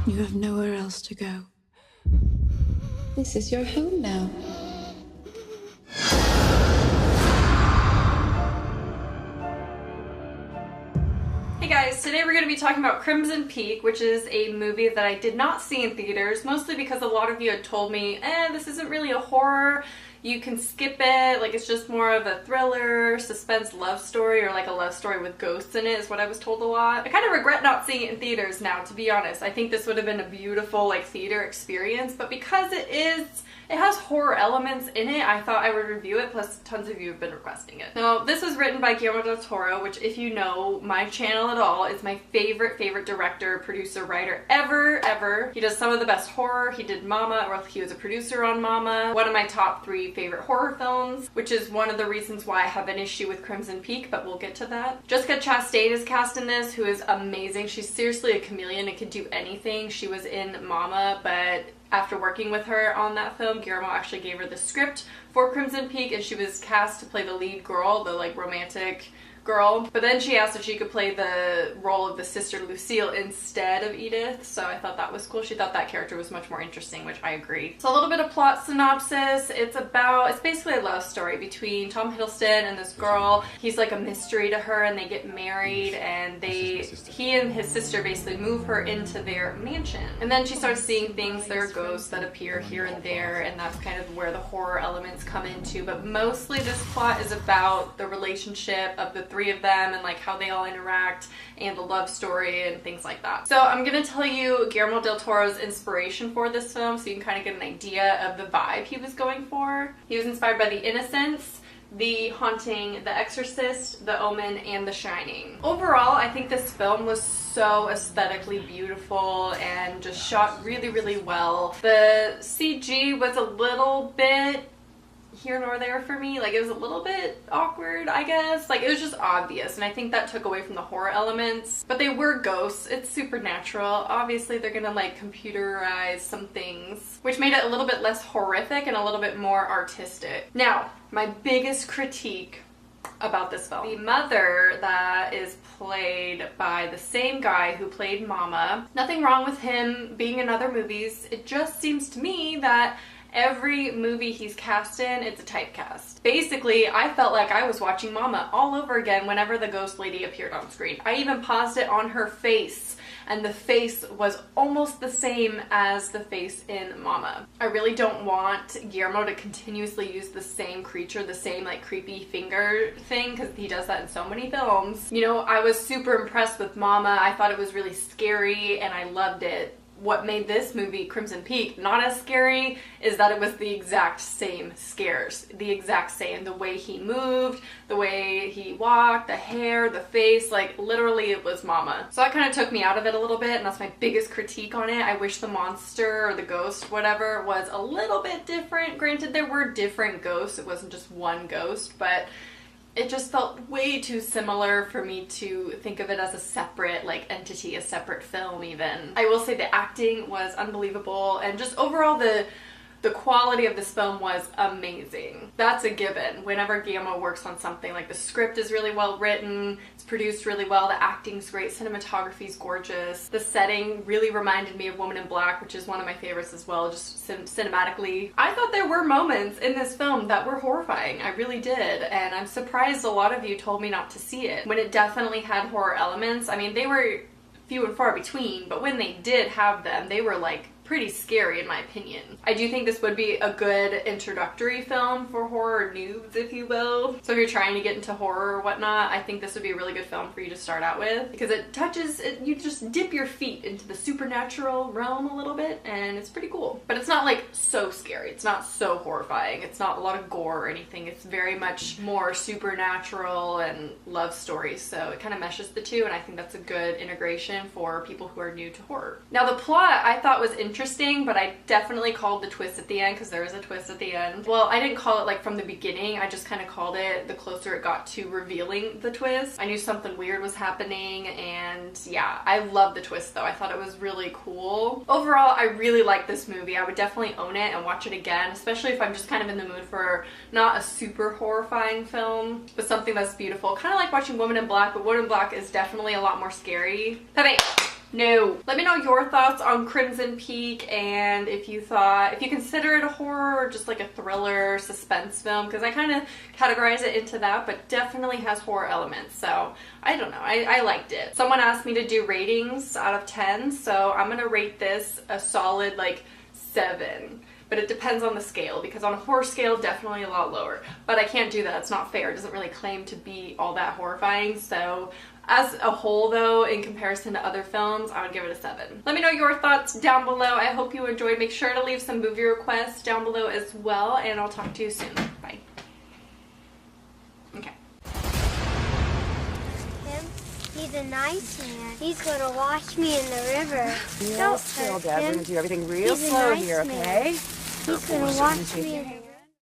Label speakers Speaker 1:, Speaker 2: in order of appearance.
Speaker 1: You have nowhere else to go. This is your home now.
Speaker 2: Hey guys, today we're going to be talking about Crimson Peak, which is a movie that I did not see in theaters, mostly because a lot of you had told me, this isn't really a horror, you can skip it, like it's just more of a thriller, suspense love story, or like a love story with ghosts in it is what I was told a lot. I kind of regret not seeing it in theaters now, to be honest. I think this would have been a beautiful like theater experience, but because it has horror elements in it, I thought I would review it, plus tons of you have been requesting it. Now, this was written by Guillermo del Toro, which if you know my channel at all, is my favorite director, producer, writer ever. He does some of the best horror. He did Mama, or he was a producer on Mama. One of my top 3 favorite horror films, which is one of the reasons why I have an issue with Crimson Peak, but we'll get to that. Jessica Chastain is cast in this, who is amazing. She's seriously a chameleon and can do anything. She was in Mama, but after working with her on that film, Guillermo actually gave her the script for Crimson Peak, and she was cast to play the lead girl, the like romantic girl. But then she asked if she could play the role of the sister Lucille instead of Edith, so I thought that was cool. She thought that character was much more interesting, which I agree. So a little bit of plot synopsis. It's basically a love story between Tom Hiddleston and this girl. He's like a mystery to her, and they get married, and he and his sister basically move her into their mansion. And then she starts seeing things, there are ghosts that appear here and there, and that's kind of where the horror elements come into. But mostly this plot is about the relationship of the 3 of them and like how they all interact and the love story and things like that. So I'm gonna tell you Guillermo del Toro's inspiration for this film so you can kind of get an idea of the vibe he was going for. He was inspired by The Innocents, The Haunting, The Exorcist, The Omen, and The Shining. Overall, I think this film was so aesthetically beautiful and just shot really well. The CG was a little bit here nor there for me. Like, it was a little bit awkward, I guess. Like, it was just obvious, and I think that took away from the horror elements. But they were ghosts. It's supernatural. Obviously, they're gonna, like, computerize some things, which made it a little bit less horrific and a little bit more artistic. Now, my biggest critique about this film. The mother that is played by the same guy who played Mama. Nothing wrong with him being in other movies. It just seems to me that every movie he's cast in, it's a typecast. Basically, I felt like I was watching Mama all over again whenever the ghost lady appeared on screen. I even paused it on her face, and the face was almost the same as the face in Mama. I really don't want Guillermo to continuously use the same creature, the same like creepy finger thing, because he does that in so many films. You know, I was super impressed with Mama. I thought it was really scary and I loved it. What made this movie, Crimson Peak, not as scary is that it was the exact same scares. The exact same. The way he moved, the way he walked, the hair, the face, like literally it was Mama. So that kind of took me out of it a little bit, and that's my biggest critique on it. I wish the monster or the ghost, whatever, was a little bit different. Granted, there were different ghosts. It wasn't just one ghost, but it just felt way too similar for me to think of it as a separate like entity, a separate film even. I will say the acting was unbelievable, and just overall the quality of this film was amazing. That's a given. Whenever Guillermo works on something, like the script is really well written, it's produced really well, the acting's great, cinematography's gorgeous. The setting really reminded me of Woman in Black, which is one of my favorites as well, just cinematically. I thought there were moments in this film that were horrifying. I really did, and I'm surprised a lot of you told me not to see it, when it definitely had horror elements. I mean, they were few and far between, but when they did have them, they were like pretty scary in my opinion. I do think this would be a good introductory film for horror noobs, if you will. So if you're trying to get into horror or whatnot, I think this would be a really good film for you to start out with, because you just dip your feet into the supernatural realm a little bit, and it's pretty cool. But it's not like so scary. It's not so horrifying. It's not a lot of gore or anything. It's very much more supernatural and love stories, so it kind of meshes the two, and I think that's a good integration for people who are new to horror. Now the plot I thought was interesting, but I definitely called the twist at the end, because there is a twist at the end. Well, I didn't call it like from the beginning, I just kind of called it the closer it got to revealing the twist. I knew something weird was happening, and yeah, I love the twist though. I thought it was really cool. Overall, I really like this movie. I would definitely own it and watch it again, especially if I'm just kind of in the mood for not a super horrifying film, but something that's beautiful. Kind of like watching Woman in Black, but Woman in Black is definitely a lot more scary. Pepe! No. Let me know your thoughts on Crimson Peak, and if you consider it a horror or just like a thriller suspense film, because I kind of categorize it into that, but definitely has horror elements. So I don't know, I liked it. Someone asked me to do ratings out of 10, so I'm gonna rate this a solid like 7. But it depends on the scale, because on a horror scale, definitely a lot lower. But I can't do that, it's not fair. It doesn't really claim to be all that horrifying. So as a whole though, in comparison to other films, I would give it a 7. Let me know your thoughts down below. I hope you enjoyed. Make sure to leave some movie requests down below as well, and I'll talk to you soon. Bye. Okay.
Speaker 3: He's a nice man. He's gonna wash me in the river.
Speaker 4: Real
Speaker 3: Don't
Speaker 4: slow,
Speaker 3: hurt
Speaker 4: Dad. We're
Speaker 3: him.
Speaker 4: gonna do everything real
Speaker 3: He's a
Speaker 4: slow
Speaker 3: nice
Speaker 4: here,
Speaker 3: man.
Speaker 4: okay?
Speaker 3: He's gonna wash me in